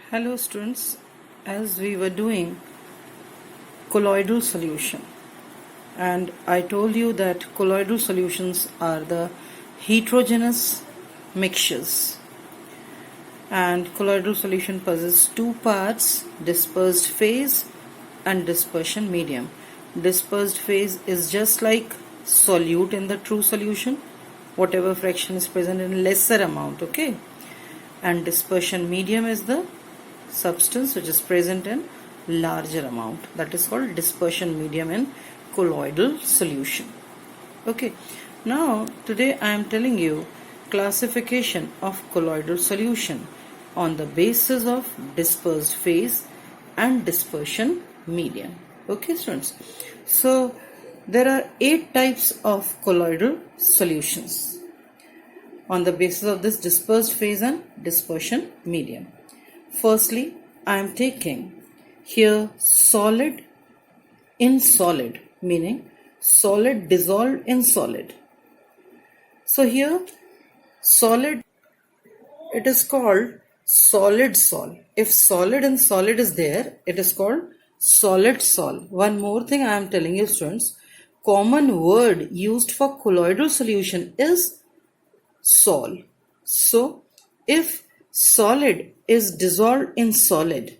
Hello students, as we were doing colloidal solution, and I told you that colloidal solutions are the heterogeneous mixtures, and colloidal solution possesses two parts: dispersed phase and dispersion medium. Dispersed phase is just like solute in the true solution, whatever fraction is present in lesser amount, okay, and dispersion medium is the substance which is present in larger amount, that is called dispersion medium in colloidal solution. Okay, now today I am telling you classification of colloidal solution on the basis of dispersed phase and dispersion medium. Okay students, so there are 8 types of colloidal solutions on the basis of this dispersed phase and dispersion medium. Firstly, I am taking here solid in solid, meaning solid dissolved in solid. So here solid, it is called solid sol. If solid in solid is there, it is called solid sol. One more thing I am telling you students, common word used for colloidal solution is sol. So if solid is dissolved in solid,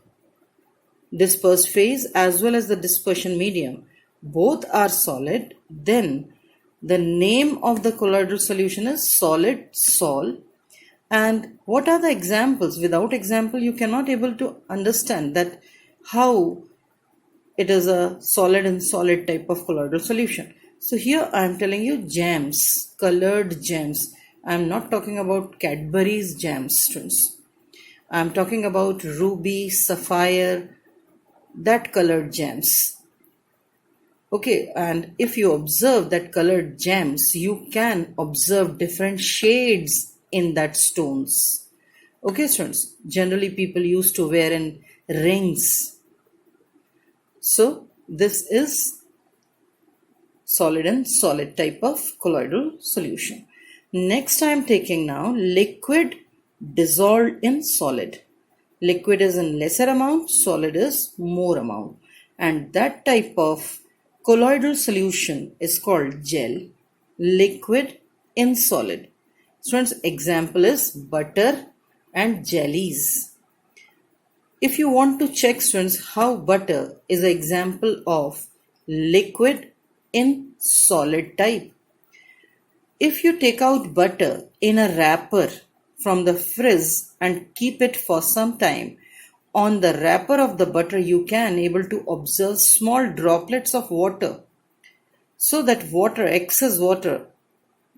dispersed phase as well as the dispersion medium both are solid, then the name of the colloidal solution is solid sol. And what are the examples? Without example you cannot able to understand that how it is a solid in solid type of colloidal solution. So here I am telling you gems, colored gems. I am not talking about Cadbury's gems, students. I am talking about ruby, sapphire, that colored gems. Okay, and if you observe that colored gems, you can observe different shades in that stones. Okay, students. Generally, people used to wear in rings. So this is solid and solid type of colloidal solution. Next I am taking now liquid dissolved in solid. Liquid is in lesser amount, solid is more amount, and that type of colloidal solution is called gel. Liquid in solid. Students, example is butter and jellies. If you want to check students how butter is an example of liquid in solid type, if you take out butter in a wrapper from the fridge and keep it for some time, on the wrapper of the butter you can able to observe small droplets of water. So that water, excess water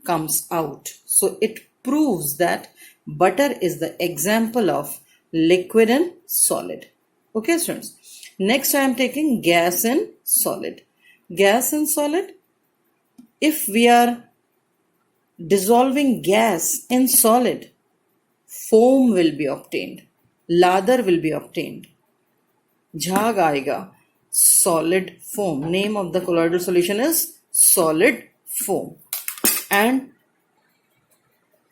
comes out. So it proves that butter is the example of liquid and solid. Okay students. Next I am taking gas in solid. Gas in solid. If we are dissolving gas in solid, foam will be obtained, lather will be obtained, jhaag aayega, solid foam. Name of the colloidal solution is solid foam. And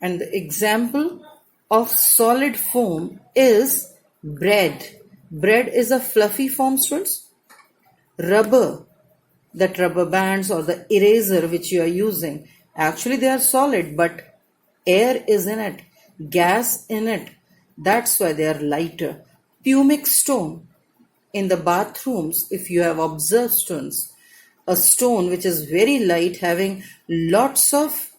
the example of solid foam is bread. Bread is a fluffy form, students. Rubber, that rubber bands or the eraser which you are using, actually they are solid, but air is in it, gas in it. That's why they are lighter. Pumic stone. In the bathrooms, if you have observed students, a stone which is very light having lots of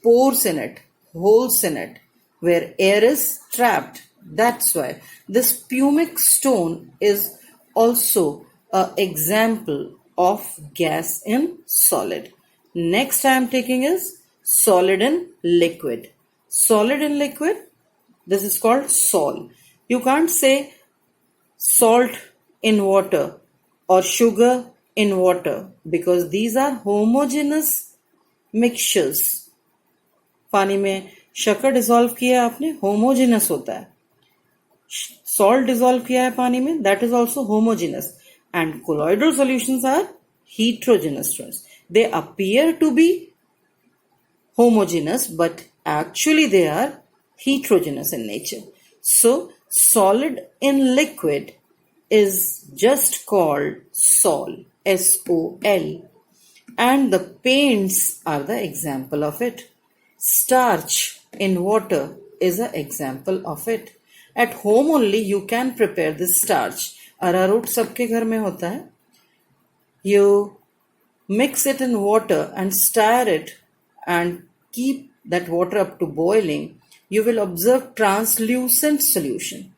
pores in it, holes in it, where air is trapped. That's why this pumic stone is also an example of gas in solid. Next I am taking is solid in liquid. Solid in liquid, this is called sol. You can't say salt in water or sugar in water because these are homogeneous mixtures. पानी में शक्कर dissolve किया है आपने, homogeneous होता है. Salt dissolve किया है पानी में, that is also homogeneous. And colloidal solutions are heterogeneous. They appear to be homogeneous, but actually they are heterogeneous in nature. So Solid in liquid is just called sol, S-O-L, and the paints are the example of it. Starch in water is an example of it. At home only you can prepare this starch. Arrowroot सबके घर में होता है. You mix it in water and stir it and keep that water up to boiling. You will observe translucent solution.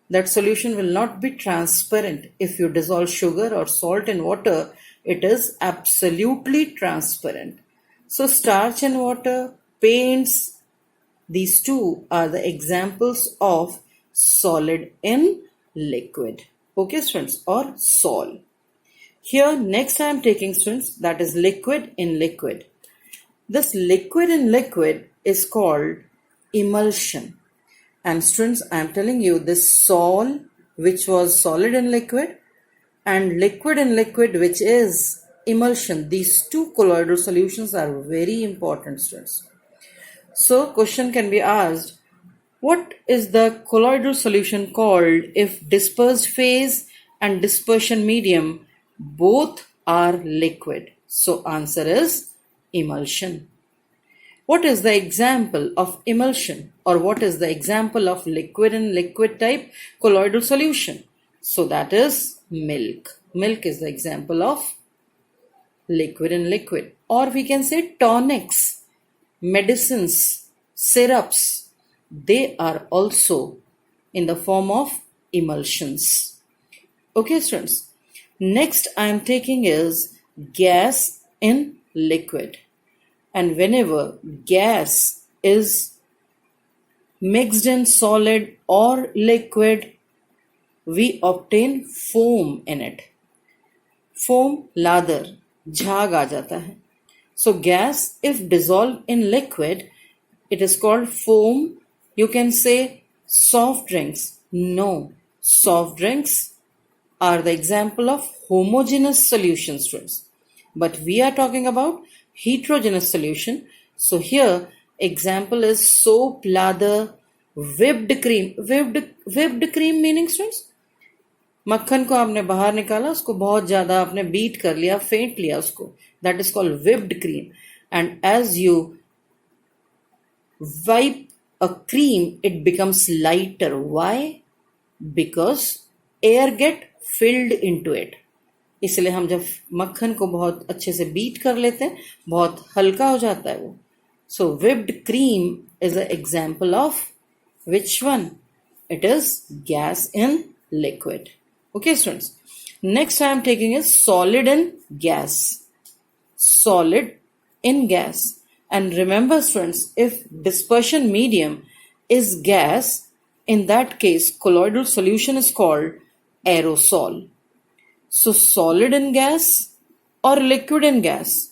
That solution will not be transparent. If you dissolve sugar or salt in water, it is absolutely transparent. So starch and water, paints, these two are the examples of solid in liquid. Okay, students, or sol. Here, next I am taking, students, that is liquid in liquid. This liquid in liquid is called emulsion. And students, I am telling you this sol, which was solid in liquid, and liquid in liquid, which is emulsion. These two colloidal solutions are very important, students. So, question can be asked, what is the colloidal solution called if dispersed phase and dispersion medium both are liquid? So, answer is emulsion. What is the example of emulsion, or what is the example of liquid in liquid type colloidal solution? So that is milk. Milk is the example of liquid in liquid. Or we can say tonics, medicines, syrups. They are also in the form of emulsions. Okay, students. Next I am taking is gas in liquid. And whenever gas is mixed in solid or liquid, we obtain foam in it. Foam, ladar, झाग आ जाता है. So gas, if dissolved in liquid, it is called foam. You can say soft drinks. No, soft drinks are the example of homogeneous solutions, students. But we are talking about heterogeneous solution. So here example is soap, lather, whipped cream. Whipped cream meaning, students, मक्खन को आपने बाहर निकाला, उसको बहुत ज्यादा आपने beat कर लिया, फेंट लिया उसको. That is called whipped cream. And as you wipe a cream, it becomes lighter. Why? Because air get filled into it. इसलिए हम जब मक्खन को बहुत अच्छे से बीट कर लेते हैं, बहुत हल्का हो जाता है वो. So whipped cream is an example of which one? It is gas in liquid. Okay, students. Next I am taking is solid in gas. Solid in gas. And remember, students, if dispersion medium is gas, in that case colloidal solution is called aerosol. So solid in gas or liquid in gas,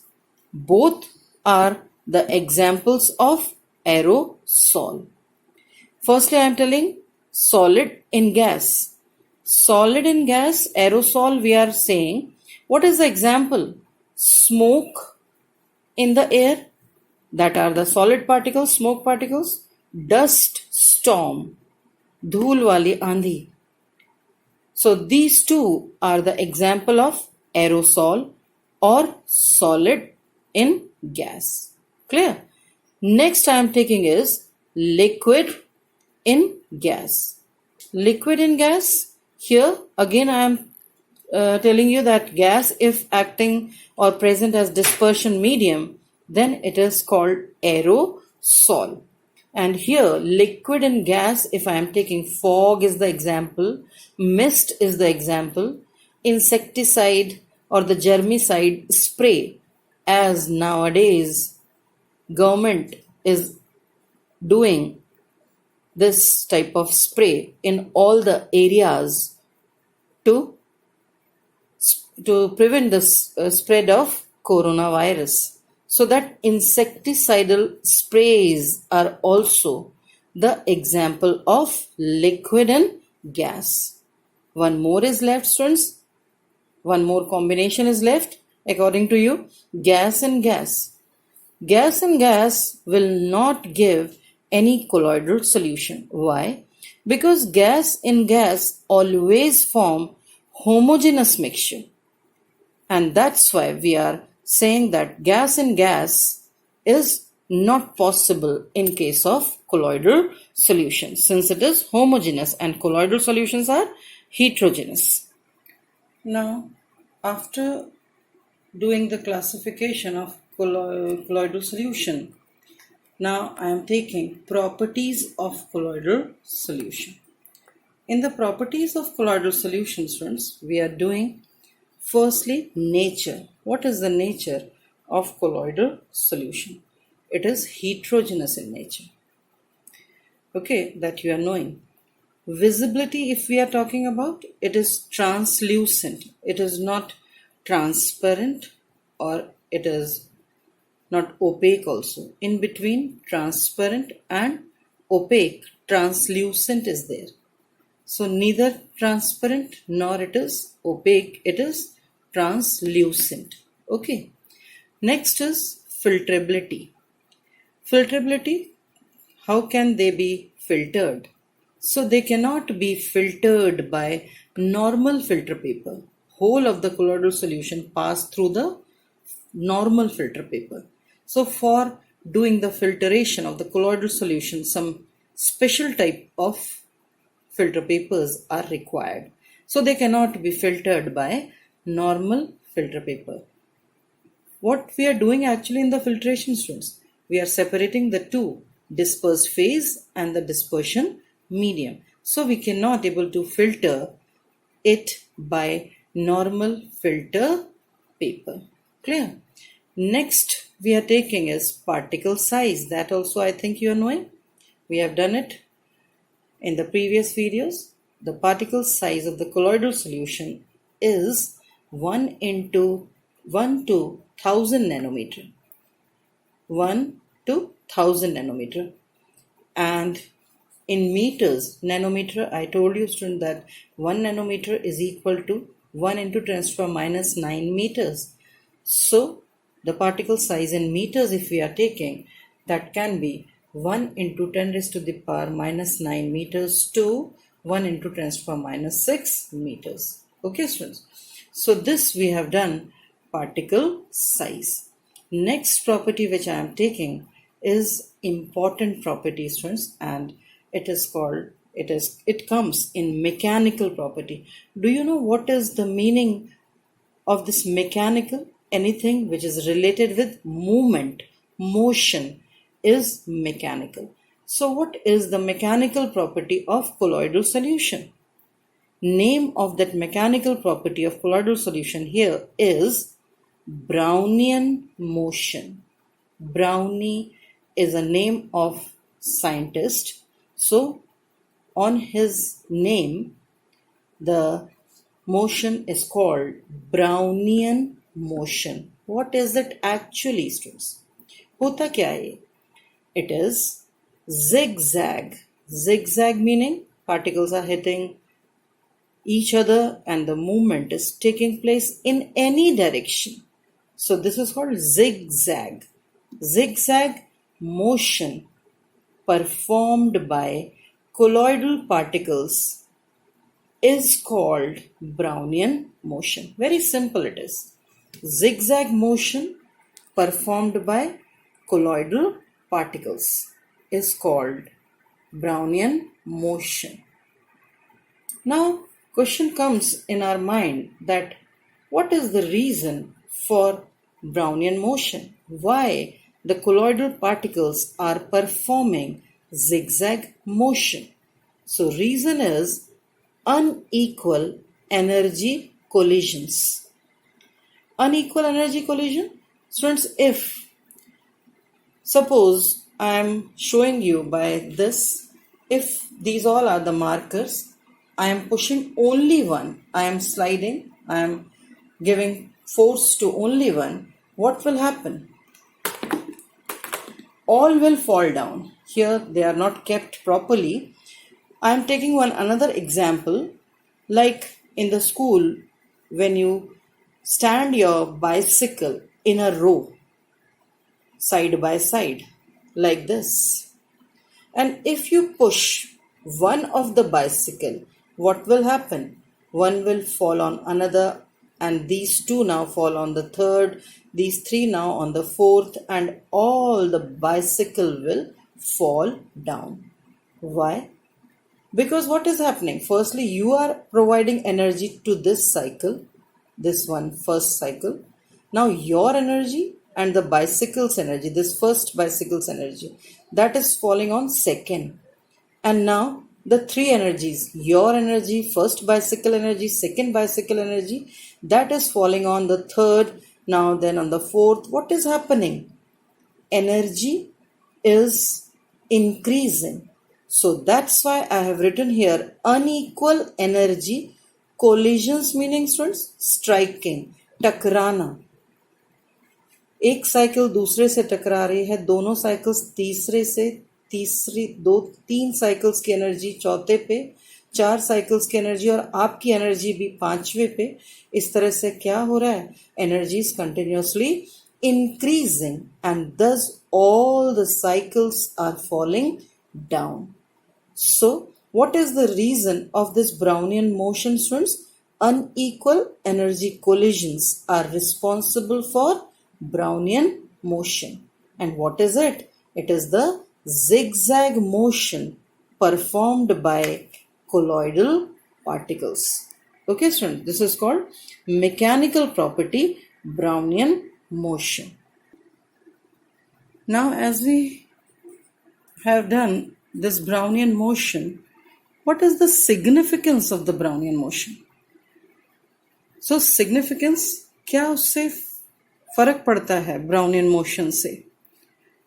both are the examples of aerosol. Firstly, I am telling solid in gas. Solid in gas, aerosol, we are saying, what is the example? Smoke in the air, that are the solid particles, smoke particles. Dust storm, धूल वाली आंधी. So these two are the example of aerosol or solid in gas. Clear? Next I am taking is liquid in gas. Liquid in gas, here again I am telling you that gas, if acting or present as dispersion medium, then it is called aerosol. And here liquid in gas, if I am taking fog is the example, mist is the example, insecticide or the germicide spray, as nowadays government is doing this type of spray in all the areas to prevent the spread of coronavirus. So that insecticidal sprays are also the example of liquid and gas. One more is left, students. One more combination is left according to you. Gas and gas. Gas and gas will not give any colloidal solution. Why? Because gas in gas always form homogeneous mixture. And that's why we are saying that gas in gas is not possible in case of colloidal solution, since it is homogeneous and colloidal solutions are heterogeneous. Now, after doing the classification of colloidal solution, now I am taking properties of colloidal solution. In the properties of colloidal solutions, friends, we are doing firstly nature. What is the nature of colloidal solution? It is heterogeneous in nature. Okay, that you are knowing. Visibility, if we are talking about, it is translucent. It is not transparent, or it is not opaque also. In between transparent and opaque, translucent is there. So neither transparent nor it is opaque, it is translucent. Okay. Next is filtrability. Filtrability, how can they be filtered? So they cannot be filtered by normal filter paper. Whole of the colloidal solution pass through the normal filter paper. So for doing the filtration of the colloidal solution, some special type of filter papers are required. So they cannot be filtered by normal filter paper. What we are doing actually in the filtration, students, we are separating the two, disperse phase and the dispersion medium. So we cannot able to filter it by normal filter paper. Clear? Next we are taking is particle size. That also I think you are knowing. We have done it in the previous videos. The particle size of the colloidal solution is 1 to 1000 nanometer. 1 to 1000 nanometer. And in meters, nanometer, I told you, student, that 1 nanometer is equal to 1 into 10 to the power minus 9 meters. So the particle size in meters, if we are taking, that can be 1 into 10 raised to the power minus 9 meters to 1 into 10 to the power minus 6 meters. Okay, students. So this we have done particle size. Next property which I am taking is important property, students, and it comes in mechanical property. Do you know what is the meaning of this mechanical? Anything which is related with movement, motion is mechanical. So what is the mechanical property of colloidal solution? Name of that mechanical property of colloidal solution here is Brownian motion. Brownie is a name of scientist. So on his name, the motion is called Brownian motion. What is it actually, students? Hota kya hai? It is zigzag. Zigzag meaning particles are hitting each other and the movement is taking place in any direction. So this is called zigzag. Zigzag motion performed by colloidal particles is called Brownian motion. Very simple it is. Zigzag motion performed by colloidal particles is called Brownian motion. Now, question comes in our mind that what is the reason for Brownian motion? Why the colloidal particles are performing zigzag motion? So, reason is unequal energy collisions. Unequal energy collision? Students, if suppose I am showing you by this, if these all are the markers, I am pushing only one, I am sliding, I am giving force to only one, what will happen? All will fall down. Here they are not kept properly. I am taking another example, like in the school when you stand your bicycle in a row, side by side, like this. And if you push one of the bicycle, what will happen? One will fall on another, and these two now fall on the third, these three now on the fourth, and all the bicycle will fall down. Why? Because what is happening? Firstly, you are providing energy to this cycle, this one first cycle. Now your energy and the bicycle's energy, this first bicycle's energy, that is falling on second. And now the three energies, your energy, first bicycle energy, second bicycle energy, that is falling on the third, now then on the fourth. What is happening? Energy is increasing. So that's why I have written here unequal energy collisions, meaning students striking, टकराना. एक cycle दूसरे से टकरा रही है, दोनों cycles तीसरे से, तीन साइकिल्स की एनर्जी चौथे पे, चार साइकिल्स की एनर्जी और आपकी एनर्जी भी पांचवे पे. इस तरह से क्या हो रहा है? Energy is continuously increasing, and thus all the cycles are falling down. So what is the reason of this Brownian motion, students? Unequal energy collisions are responsible for Brownian motion. And what is it? It is the zigzag motion performed by colloidal particles. Okay, students, this is called mechanical property Brownian motion. Now, as we have done this Brownian motion, what is the significance of the Brownian motion? So, significance, क्या उससे फर्क पड़ता है Brownian motion से?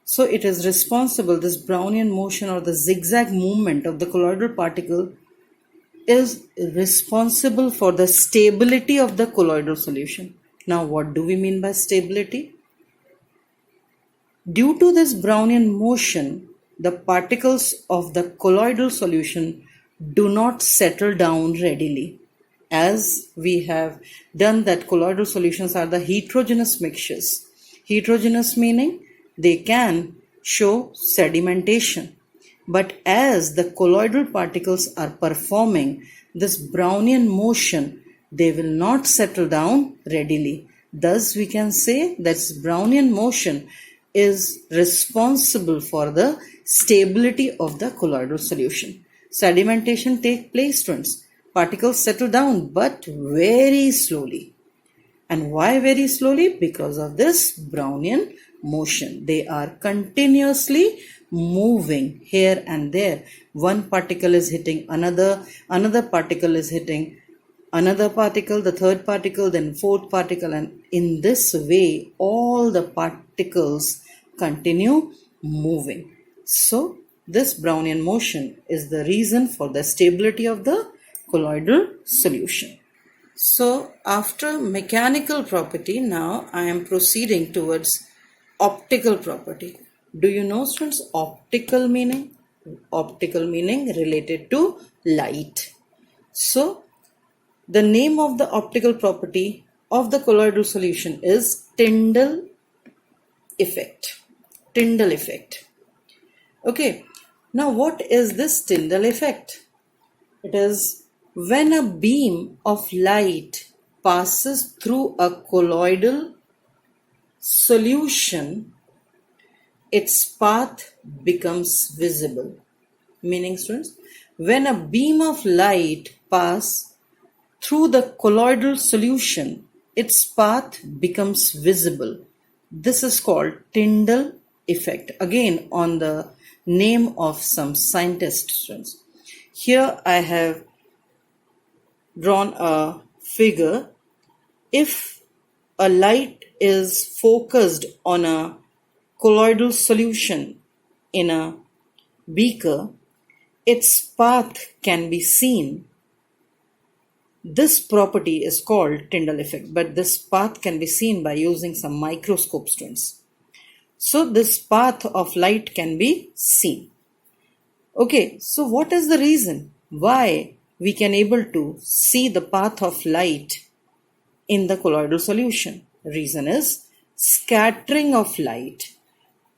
So, it is responsible, this Brownian motion or the zigzag movement of the colloidal particle is responsible for the stability of the colloidal solution. Now, what do we mean by stability? Due to this Brownian motion, the particles of the colloidal solution do not settle down readily. As we have done that colloidal solutions are the heterogeneous mixtures. Heterogeneous meaning they can show sedimentation. But as the colloidal particles are performing this Brownian motion, they will not settle down readily. Thus, we can say that Brownian motion is responsible for the stability of the colloidal solution. Sedimentation takes place, students. Particles settle down, but very slowly. And why very slowly? Because of this Brownian motion. They are continuously moving here and there. One particle is hitting another particle is hitting another particle, the third particle, then fourth particle, and in this way all the particles continue moving. So this Brownian motion is the reason for the stability of the colloidal solution. So after mechanical property, now I am proceeding towards optical property. Do you know, students, optical meaning? Optical meaning related to light. So the name of the optical property of the colloidal solution is Tyndall effect. Tyndall effect. Okay. Now what is this Tyndall effect? It is when a beam of light passes through a colloidal solution, its path becomes visible. Meaning, students, when a beam of light passes through the colloidal solution, its path becomes visible. This is called Tyndall effect. Again, on the name of some scientists, students. Here I have drawn a figure. If a light is focused on a colloidal solution in a beaker, its path can be seen. This property is called Tyndall effect, but this path can be seen by using some microscope, students. So this path of light can be seen. Okay, so what is the reason why we can able to see the path of light in the colloidal solution? Reason is scattering of light.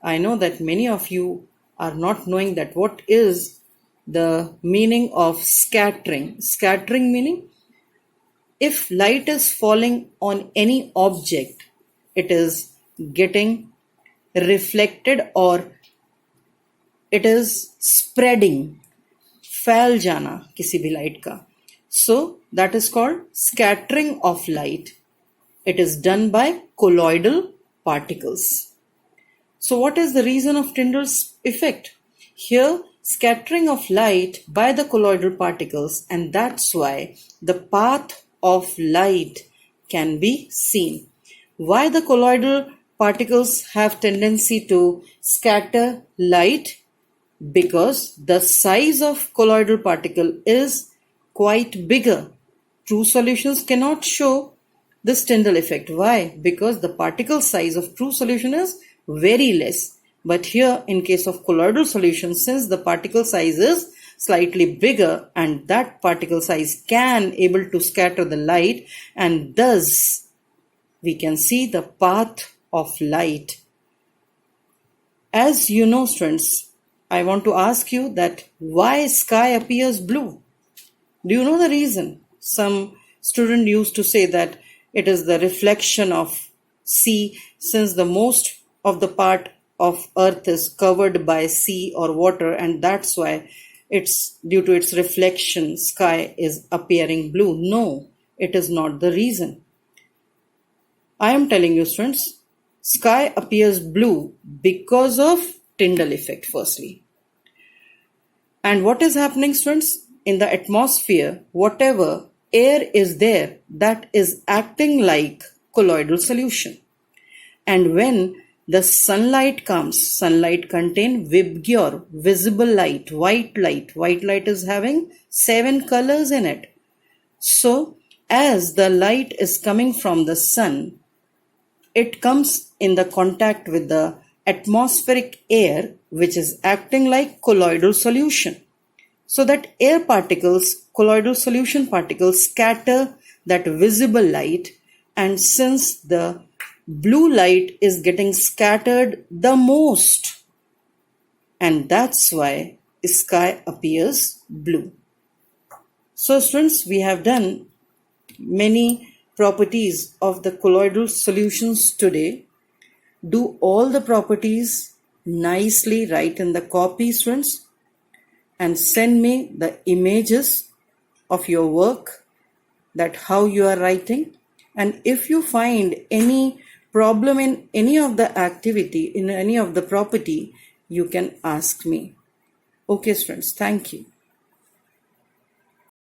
I know that many of you are not knowing that what is the meaning of scattering. Scattering meaning if light is falling on any object, it is getting reflected or it is spreading, फैल जाना किसी भी light का. So that is called scattering of light. It is done by colloidal particles. So what is the reason of Tyndall's effect? Here, scattering of light by the colloidal particles, and that's why the path of light can be seen. Why the colloidal particles have tendency to scatter light? Because the size of colloidal particle is quite bigger. True solutions cannot show this Tyndall effect. Why? Because the particle size of true solution is very less. But here, in case of colloidal solution, since the particle size is slightly bigger and that particle size can able to scatter the light, and thus we can see the path of light. As you know, students, I want to ask you that why sky appears blue? Do you know the reason? Some student used to say that it is the reflection of sea, since the most of the part of earth is covered by sea or water, and that's why it's due to its reflection sky is appearing blue. No, it is not the reason. I am telling you, students, sky appears blue because of Tyndall effect firstly. And what is happening, students? In the atmosphere, whatever air is there, that is acting like colloidal solution. And when the sunlight comes, sunlight contain VIBGYOR, visible light, white light. White light is having 7 colors in it. So, as the light is coming from the sun, it comes in the contact with the atmospheric air, which is acting like colloidal solution. So that air particles, colloidal solution particles, scatter that visible light, and since the blue light is getting scattered the most, and that's why sky appears blue. So students, we have done many properties of the colloidal solutions today. Do all the properties nicely, write in the copy, students, and send me the images of your work, that how you are writing. And if you find any problem in any of the activity, in any of the property, you can ask me. Okay, students, thank you.